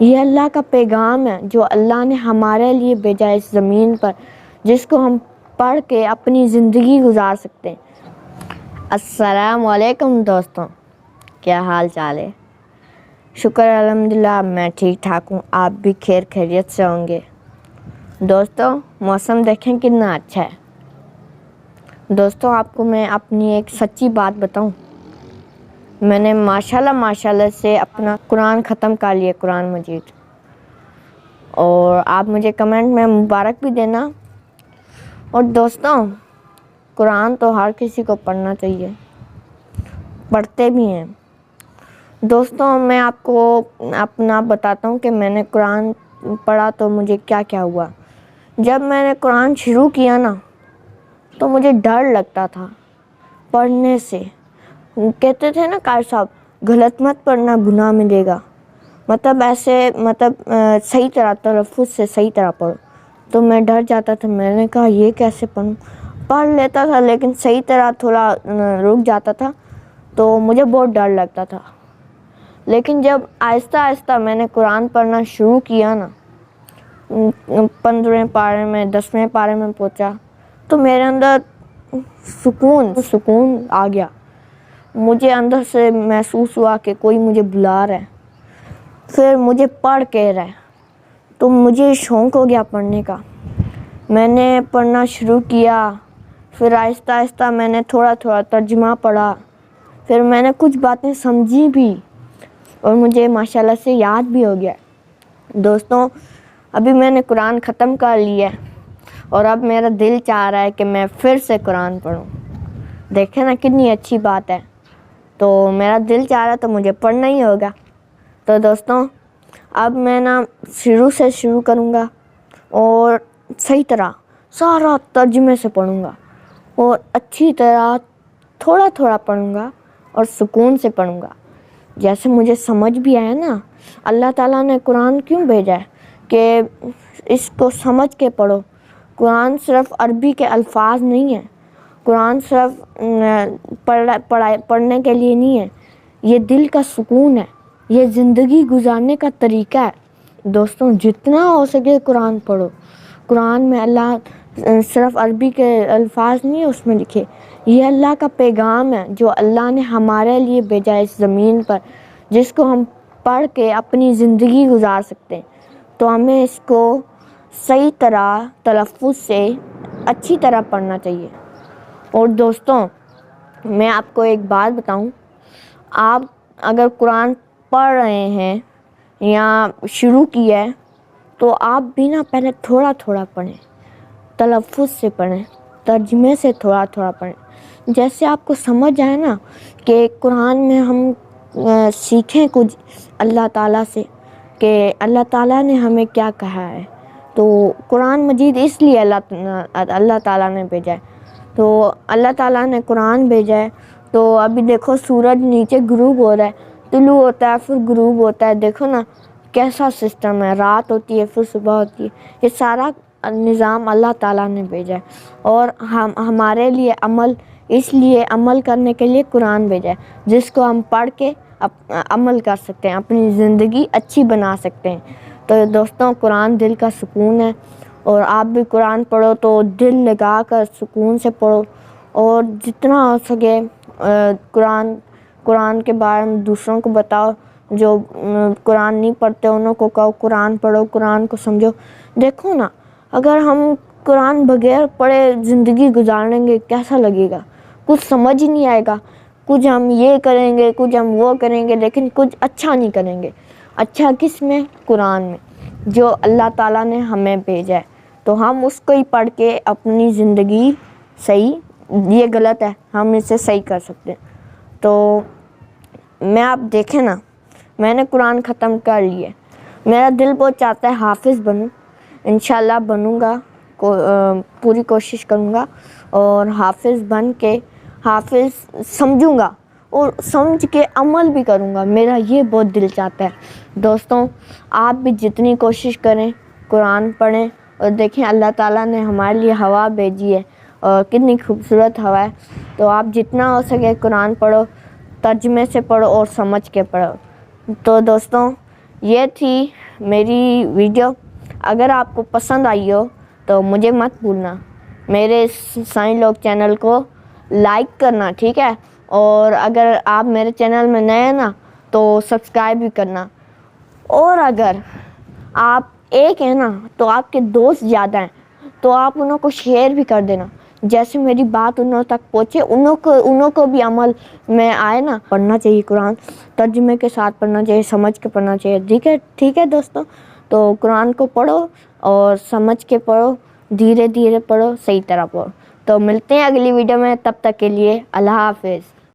یہ اللہ کا پیغام ہے جو اللہ نے ہمارے لیے بھیجا اس زمین پر، جس کو ہم پڑھ کے اپنی زندگی گزار سکتے ہیں۔ السلام علیکم دوستوں، کیا حال چال ہے؟ شکر الحمدللہ میں ٹھیک ٹھاک ہوں، آپ بھی خیر خیریت سے ہوں گے۔ دوستوں موسم دیکھیں کتنا اچھا ہے۔ دوستوں آپ کو میں اپنی ایک سچی بات بتاؤں، میں نے ماشاءاللہ سے اپنا قرآن ختم کر لیا، قرآن مجید، اور آپ مجھے کمنٹ میں مبارک بھی دینا۔ اور دوستوں قرآن تو ہر کسی کو پڑھنا چاہیے، پڑھتے بھی ہیں۔ دوستوں میں آپ کو اپنا بتاتا ہوں کہ میں نے قرآن پڑھا تو مجھے کیا کیا ہوا۔ جب میں نے قرآن شروع کیا نا تو مجھے ڈر لگتا تھا پڑھنے سے۔ کہتے تھے نا قاری صاحب، غلط مت پڑھنا، گناہ ملے گا، صحیح طرح تلفظ سے صحیح طرح پڑھو۔ تو میں ڈر جاتا تھا، میں نے کہا یہ کیسے پڑھوں، پڑھ لیتا تھا لیکن صحیح طرح تھوڑا رک جاتا تھا تو مجھے بہت ڈر لگتا تھا۔ لیکن جب آہستہ آہستہ میں نے قرآن پڑھنا شروع کیا نا، 15ویں پارے میں 10ویں پارے میں پہنچا تو میرے اندر سکون آ گیا۔ مجھے اندر سے محسوس ہوا کہ کوئی مجھے بلا رہا ہے، پھر مجھے پڑھ کہہ رہا ہے، تو مجھے شوق ہو گیا پڑھنے کا۔ میں نے پڑھنا شروع کیا، پھر آہستہ آہستہ میں نے تھوڑا تھوڑا ترجمہ پڑھا، پھر میں نے کچھ باتیں سمجھی بھی اور مجھے ماشاءاللہ سے یاد بھی ہو گیا۔ دوستوں ابھی میں نے قرآن ختم کر لیا ہے اور اب میرا دل چاہ رہا ہے کہ میں پھر سے قرآن پڑھوں۔ دیکھیں نا کتنی اچھی بات ہے، تو میرا دل چاہ رہا ہے تو مجھے پڑھنا ہی ہوگا۔ تو دوستوں اب میں نا شروع سے شروع کروں گا اور صحیح طرح سارا ترجمے سے پڑھوں گا اور اچھی طرح تھوڑا تھوڑا پڑھوں گا اور سکون سے پڑھوں گا۔ جیسے مجھے سمجھ بھی آیا نا، اللہ تعالیٰ نے قرآن کیوں بھیجا ہے کہ اس کو سمجھ کے پڑھو۔ قرآن صرف عربی کے الفاظ نہیں ہیں، قرآن صرف پڑھنے کے لیے نہیں ہے، یہ دل کا سکون ہے، یہ زندگی گزارنے کا طریقہ ہے۔ دوستوں جتنا ہو سکے قرآن پڑھو۔ قرآن میں اللہ صرف عربی کے الفاظ نہیں ہیں اس میں لکھے، یہ اللہ کا پیغام ہے جو اللہ نے ہمارے لیے بھیجا اس زمین پر، جس کو ہم پڑھ کے اپنی زندگی گزار سکتے ہیں۔ تو ہمیں اس کو صحیح طرح تلفظ سے اچھی طرح پڑھنا چاہیے۔ اور دوستوں میں آپ کو ایک بات بتاؤں، آپ اگر قرآن پڑھ رہے ہیں یا شروع کیا ہے تو آپ بھی نا پہلے تھوڑا تھوڑا پڑھیں، تلفظ سے پڑھیں، ترجمے سے تھوڑا تھوڑا پڑھیں۔ جیسے آپ کو سمجھ آئے نا کہ قرآن میں ہم سیکھیں کچھ اللہ تعالیٰ سے کہ اللہ تعالیٰ نے ہمیں کیا کہا ہے۔ تو قرآن مجید اس لیے اللہ تعالیٰ نے بھیجا ہے، تو اللہ تعالیٰ نے قرآن بھیجا ہے۔ تو ابھی دیکھو سورج نیچے غروب ہو رہا ہے، طلوع ہوتا ہے پھر غروب ہوتا ہے، دیکھو نا کیسا سسٹم ہے، رات ہوتی ہے پھر صبح ہوتی ہے، یہ سارا نظام اللہ تعالیٰ نے بھیجا ہے۔ اور ہمارے لیے اس لیے عمل کرنے کے لیے قرآن بھیجا ہے، جس کو ہم پڑھ کے عمل کر سکتے ہیں، اپنی زندگی اچھی بنا سکتے ہیں۔ تو دوستوں قرآن دل کا سکون ہے، اور آپ بھی قرآن پڑھو تو دل لگا کر سکون سے پڑھو، اور جتنا ہو سکے قرآن کے بارے میں دوسروں کو بتاؤ، جو قرآن نہیں پڑھتے انہوں کو کہو قرآن پڑھو، قرآن کو سمجھو۔ دیکھو نا اگر ہم قرآن بغیر پڑھے زندگی گزاریں گے کیسا لگے گا، کچھ سمجھ ہی نہیں آئے گا، کچھ ہم یہ کریں گے کچھ ہم وہ کریں گے لیکن کچھ اچھا نہیں کریں گے۔ اچھا کس میں؟ قرآن میں، جو اللہ تعالیٰ نے ہمیں بھیجا ہے، تو ہم اس کو ہی پڑھ کے اپنی زندگی یہ غلط ہے ہم اسے صحیح کر سکتے ہیں۔ تو میں آپ دیکھیں نا میں نے قرآن ختم کر لیا، میرا دل بہت چاہتا ہے حافظ بنوں، انشاءاللہ بنوں گا، پوری کوشش کروں گا، اور حافظ بن کے حافظ سمجھوں گا اور سمجھ کے عمل بھی کروں گا، میرا یہ بہت دل چاہتا ہے۔ دوستوں آپ بھی جتنی کوشش کریں قرآن پڑھیں، اور دیکھیں اللہ تعالیٰ نے ہمارے لیے ہوا بھیجی ہے اور کتنی خوبصورت ہوا ہے، تو آپ جتنا ہو سکے قرآن پڑھو، ترجمے سے پڑھو اور سمجھ کے پڑھو۔ تو دوستوں یہ تھی میری ویڈیو اگر آپ کو پسند آئی ہو تو مجھے مت بھولنا میرے سائن لوگ چینل کو لائک کرنا، ٹھیک ہے؟ اور اگر آپ میرے چینل میں نئے ہیں نا تو سبسکرائب بھی کرنا، اور اگر آپ ایک ہیں نا تو آپ کے دوست زیادہ ہیں تو آپ انہوں کو شیئر بھی کر دینا، جیسے میری بات انہوں تک پہنچے، انہوں کو بھی عمل میں آئے نا۔ پڑھنا چاہیے قرآن، ترجمے کے ساتھ پڑھنا چاہیے، سمجھ کے پڑھنا چاہیے، ٹھیک ہے دوستوں؟ تو قرآن کو پڑھو اور سمجھ کے پڑھو، دھیرے دھیرے پڑھو، صحیح طرح پڑھو۔ تو ملتے ہیں اگلی ویڈیو میں، تب تک کے لیے اللہ حافظ۔